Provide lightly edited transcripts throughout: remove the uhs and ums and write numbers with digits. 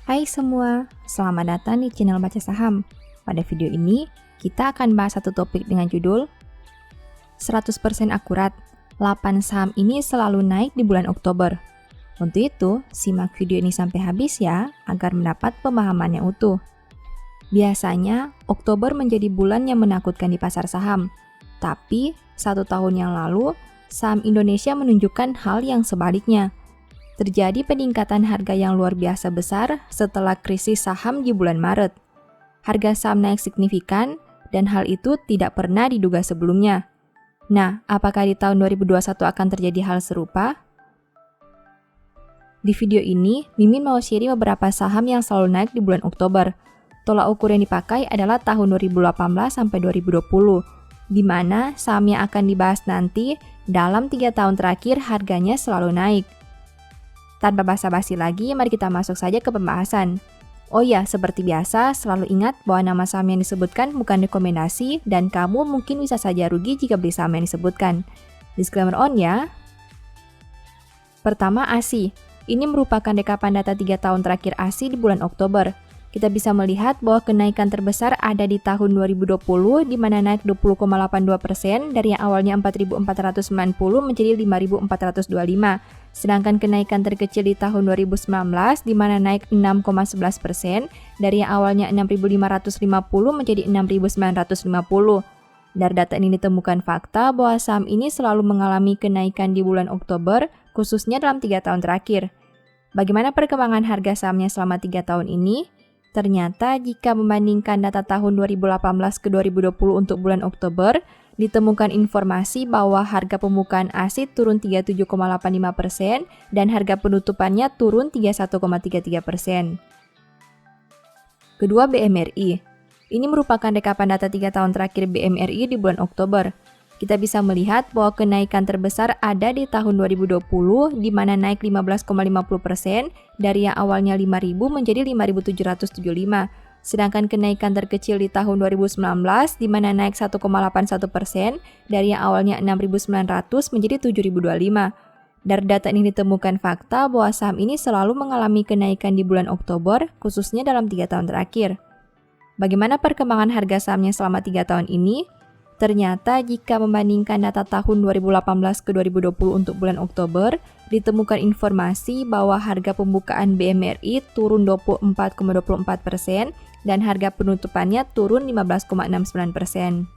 Hai semua, selamat datang di channel Baca Saham. Pada video ini, kita akan bahas satu topik dengan judul 100% akurat, 8 saham ini selalu naik di bulan Oktober. Untuk itu, simak video ini sampai habis ya, agar mendapat pemahaman yang utuh. Biasanya, Oktober menjadi bulan yang menakutkan di pasar saham. Tapi, 1 tahun yang lalu, saham Indonesia menunjukkan hal yang sebaliknya. Terjadi peningkatan harga yang luar biasa besar setelah krisis saham di bulan Maret. Harga saham naik signifikan dan hal itu tidak pernah diduga sebelumnya. Nah, apakah di tahun 2021 akan terjadi hal serupa? Di video ini, Mimin mau sharing beberapa saham yang selalu naik di bulan Oktober. Tolak ukur yang dipakai adalah tahun 2018 sampai 2020, di mana saham yang akan dibahas nanti dalam 3 tahun terakhir harganya selalu naik. Tanpa basa-basi lagi, mari kita masuk saja ke pembahasan. Oh ya, seperti biasa, selalu ingat bahwa nama saham yang disebutkan bukan rekomendasi dan kamu mungkin bisa saja rugi jika beli saham yang disebutkan. Disclaimer on ya. Pertama, ASI. Ini merupakan rekapan data 3 tahun terakhir ASI di bulan Oktober. Kita bisa melihat bahwa kenaikan terbesar ada di tahun 2020, di mana naik 20,82% dari yang awalnya 4.490 menjadi 5.425. Sedangkan kenaikan terkecil di tahun 2019, di mana naik 6,11% dari yang awalnya 6.550 menjadi 6.950. Dari data ini ditemukan fakta bahwa saham ini selalu mengalami kenaikan di bulan Oktober, khususnya dalam 3 tahun terakhir. Bagaimana perkembangan harga sahamnya selama 3 tahun ini? Ternyata jika membandingkan data tahun 2018 ke 2020 untuk bulan Oktober, ditemukan informasi bahwa harga pembukaan ASI turun 37,85% dan harga penutupannya turun 31,33%. Kedua, BMRI. Ini merupakan rekapan data 3 tahun terakhir BMRI di bulan Oktober. Kita bisa melihat bahwa kenaikan terbesar ada di tahun 2020, di mana naik 15,50% dari yang awalnya 5.000 menjadi 5.775. Sedangkan kenaikan terkecil di tahun 2019, di mana naik 1,81% dari yang awalnya 6.900 menjadi 7.025. Dari data ini ditemukan fakta bahwa saham ini selalu mengalami kenaikan di bulan Oktober, khususnya dalam 3 tahun terakhir. Bagaimana perkembangan harga sahamnya selama 3 tahun ini? Ternyata jika membandingkan data tahun 2018 ke 2020 untuk bulan Oktober, ditemukan informasi bahwa harga pembukaan BMRI turun 24,24% dan harga penutupannya turun 15,69%.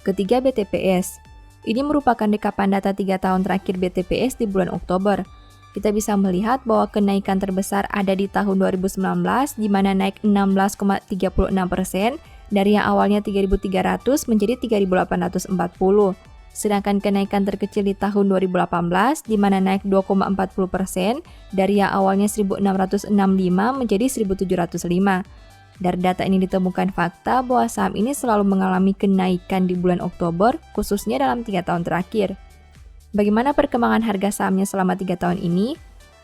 Ketiga, BTPS. Ini merupakan rekapan data 3 tahun terakhir BTPS di bulan Oktober. Kita bisa melihat bahwa kenaikan terbesar ada di tahun 2019, di mana naik 16,36%, dari yang awalnya 3.300 menjadi 3.840. Sedangkan kenaikan terkecil di tahun 2018, di mana naik 2,40% dari yang awalnya 1.665 menjadi 1.705. Dari data ini ditemukan fakta bahwa saham ini selalu mengalami kenaikan di bulan Oktober, khususnya dalam 3 tahun terakhir. Bagaimana perkembangan harga sahamnya selama 3 tahun ini?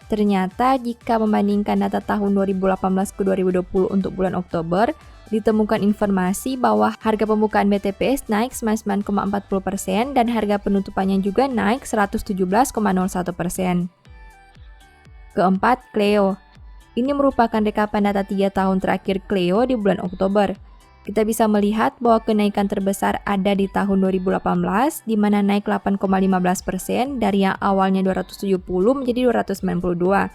Ternyata jika membandingkan data tahun 2018 ke 2020 untuk bulan Oktober, ditemukan informasi bahwa harga pembukaan BTPS naik 99,40% dan harga penutupannya juga naik 117,01%. Keempat, Cleo. Ini merupakan rekapan data 3 tahun terakhir Cleo di bulan Oktober. Kita bisa melihat bahwa kenaikan terbesar ada di tahun 2018, di mana naik 8,15% dari yang awalnya 270 menjadi 292.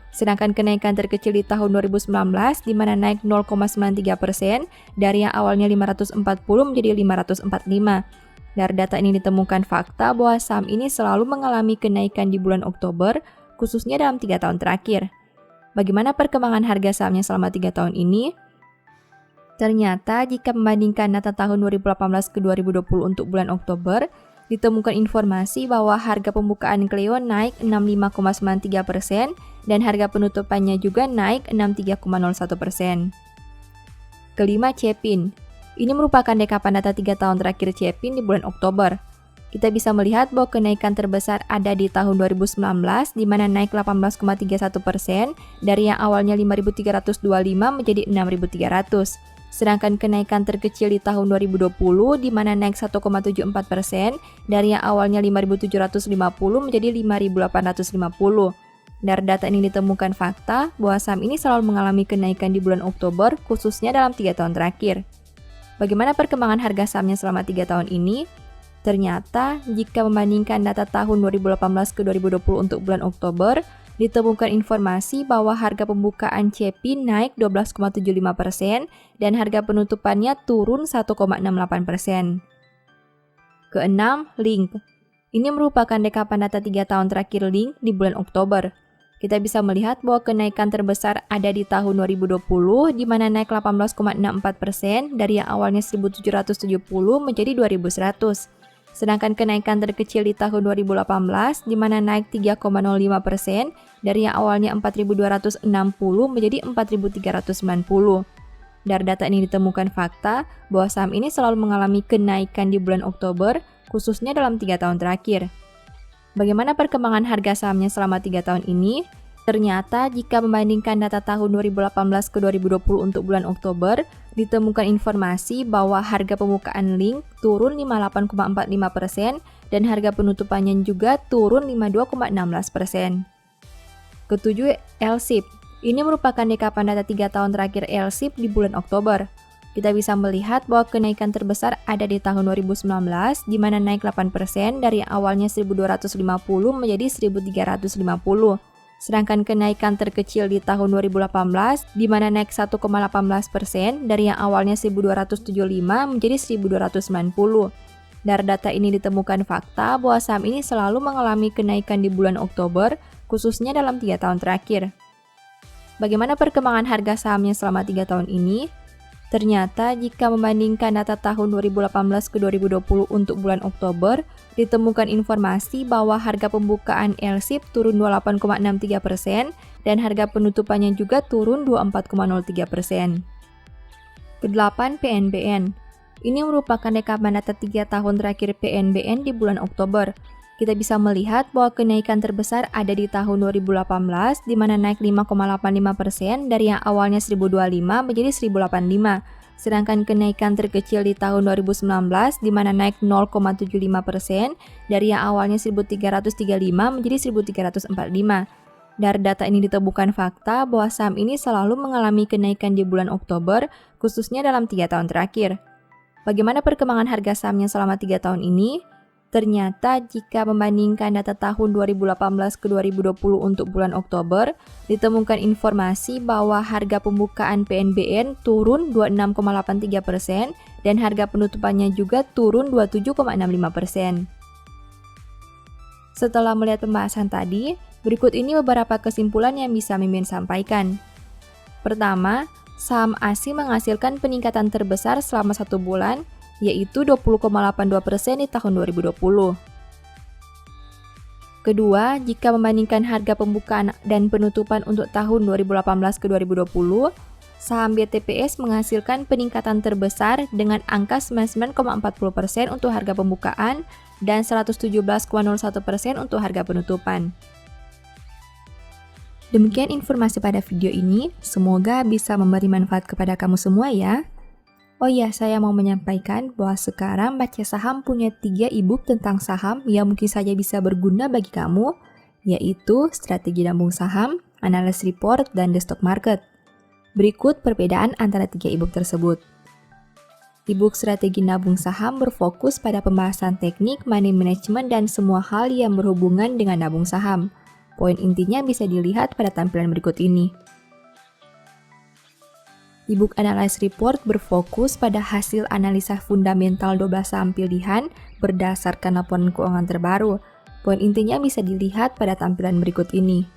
Sedangkan kenaikan terkecil di tahun 2019, di mana naik 0,93% dari yang awalnya 540 menjadi 545. Dari data ini ditemukan fakta bahwa saham ini selalu mengalami kenaikan di bulan Oktober, khususnya dalam 3 tahun terakhir. Bagaimana perkembangan harga sahamnya selama 3 tahun ini? Ternyata jika membandingkan data tahun 2018 ke 2020 untuk bulan Oktober, ditemukan informasi bahwa harga pembukaan Cleo naik 65,93% dan harga penutupannya juga naik 63,01%. Kelima, Cepin. Ini merupakan rekapan data 3 tahun terakhir Cepin di bulan Oktober. Kita bisa melihat bahwa kenaikan terbesar ada di tahun 2019, di mana naik 18,31% dari yang awalnya 5.325 menjadi 6.300. Sedangkan kenaikan terkecil di tahun 2020 di mana naik 1,74% dari yang awalnya 5.750 menjadi 5.850. Dari data ini ditemukan fakta bahwa saham ini selalu mengalami kenaikan di bulan Oktober, khususnya dalam 3 tahun terakhir. Bagaimana perkembangan harga sahamnya selama 3 tahun ini? Ternyata, jika membandingkan data tahun 2018 ke 2020 untuk bulan Oktober, ditemukan informasi bahwa harga pembukaan CPI naik 12,75% dan harga penutupannya turun 1,68%. Keenam, Link. Ini merupakan rekapan data 3 tahun terakhir Link di bulan Oktober. Kita bisa melihat bahwa kenaikan terbesar ada di tahun 2020, di mana naik 18,64% dari yang awalnya 1.770 menjadi 2.100. Sedangkan kenaikan terkecil di tahun 2018, di mana naik 3,05% dari yang awalnya 4.260 menjadi 4.390. Dari data ini ditemukan fakta bahwa saham ini selalu mengalami kenaikan di bulan Oktober, khususnya dalam 3 tahun terakhir. Bagaimana perkembangan harga sahamnya selama 3 tahun ini? Ternyata jika membandingkan data tahun 2018 ke 2020 untuk bulan Oktober, ditemukan informasi bahwa harga pembukaan Link turun 58,45% dan harga penutupannya juga turun 52,16%. Ketujuh, LSIP. Ini merupakan rekapan data 3 tahun terakhir LSIP di bulan Oktober. Kita bisa melihat bahwa kenaikan terbesar ada di tahun 2019, di mana naik 8% dari yang awalnya 1.250 menjadi 1.350. Sedangkan kenaikan terkecil di tahun 2018, di mana naik 1,18% dari yang awalnya 1.275 menjadi 1.290. Dari data ini ditemukan fakta bahwa saham ini selalu mengalami kenaikan di bulan Oktober, khususnya dalam 3 tahun terakhir. Bagaimana perkembangan harga sahamnya selama 3 tahun ini? Ternyata jika membandingkan data tahun 2018 ke 2020 untuk bulan Oktober, ditemukan informasi bahwa harga pembukaan LSIP turun 28,63% dan harga penutupannya juga turun 24,03%. Kedelapan, PNBN. Ini merupakan rekapan data 3 tahun terakhir PNBN di bulan Oktober. Kita bisa melihat bahwa kenaikan terbesar ada di tahun 2018, di mana naik 5,85% dari yang awalnya 1.025 menjadi 1.085. Sedangkan kenaikan terkecil di tahun 2019, di mana naik 0,75% dari yang awalnya 1.335 menjadi 1.345. Dari data ini ditemukan fakta bahwa saham ini selalu mengalami kenaikan di bulan Oktober, khususnya dalam 3 tahun terakhir. Bagaimana perkembangan harga sahamnya selama 3 tahun ini? Ternyata jika membandingkan data tahun 2018 ke 2020 untuk bulan Oktober, ditemukan informasi bahwa harga pembukaan PNBN turun 26,83% dan harga penutupannya juga turun 27,65%. Setelah melihat pembahasan tadi, berikut ini beberapa kesimpulan yang bisa Mimin sampaikan. Pertama, saham ASI menghasilkan peningkatan terbesar selama 1 bulan, yaitu 20,82% di tahun 2020. Kedua, jika membandingkan harga pembukaan dan penutupan untuk tahun 2018 ke 2020, saham BTPS menghasilkan peningkatan terbesar dengan angka 99,40% untuk harga pembukaan dan 117,01% untuk harga penutupan. Demikian informasi pada video ini, semoga bisa memberi manfaat kepada kamu semua ya. Oh iya, saya mau menyampaikan bahwa sekarang Baca Saham punya 3 e-book tentang saham yang mungkin saja bisa berguna bagi kamu, yaitu Strategi Nabung Saham, Analysis Report, dan The Stock Market. Berikut perbedaan antara 3 e-book tersebut. E-book Strategi Nabung Saham berfokus pada pembahasan teknik, money management, dan semua hal yang berhubungan dengan nabung saham. Poin intinya bisa dilihat pada tampilan berikut ini. E-book Analysis Report berfokus pada hasil analisa fundamental 12 saham pilihan berdasarkan laporan keuangan terbaru. Poin intinya bisa dilihat pada tampilan berikut ini.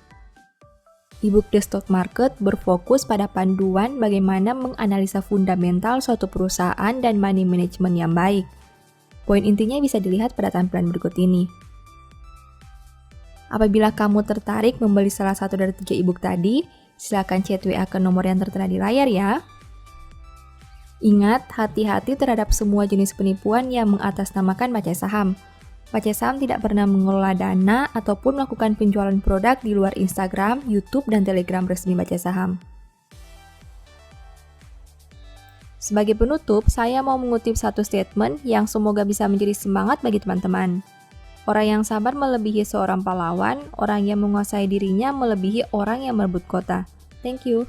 E-book The Stock Market berfokus pada panduan bagaimana menganalisa fundamental suatu perusahaan dan money management yang baik. Poin intinya bisa dilihat pada tampilan berikut ini. Apabila kamu tertarik membeli salah satu dari 3 e-book tadi, silakan chat WA ke nomor yang tertera di layar ya. Ingat, hati-hati terhadap semua jenis penipuan yang mengatasnamakan Baca Saham. Baca Saham tidak pernah mengelola dana ataupun melakukan penjualan produk di luar Instagram, YouTube, dan Telegram resmi Baca Saham. Sebagai penutup, saya mau mengutip satu statement yang semoga bisa menjadi semangat bagi teman-teman. Orang yang sabar melebihi seorang pahlawan, orang yang menguasai dirinya melebihi orang yang merebut kota. Thank you.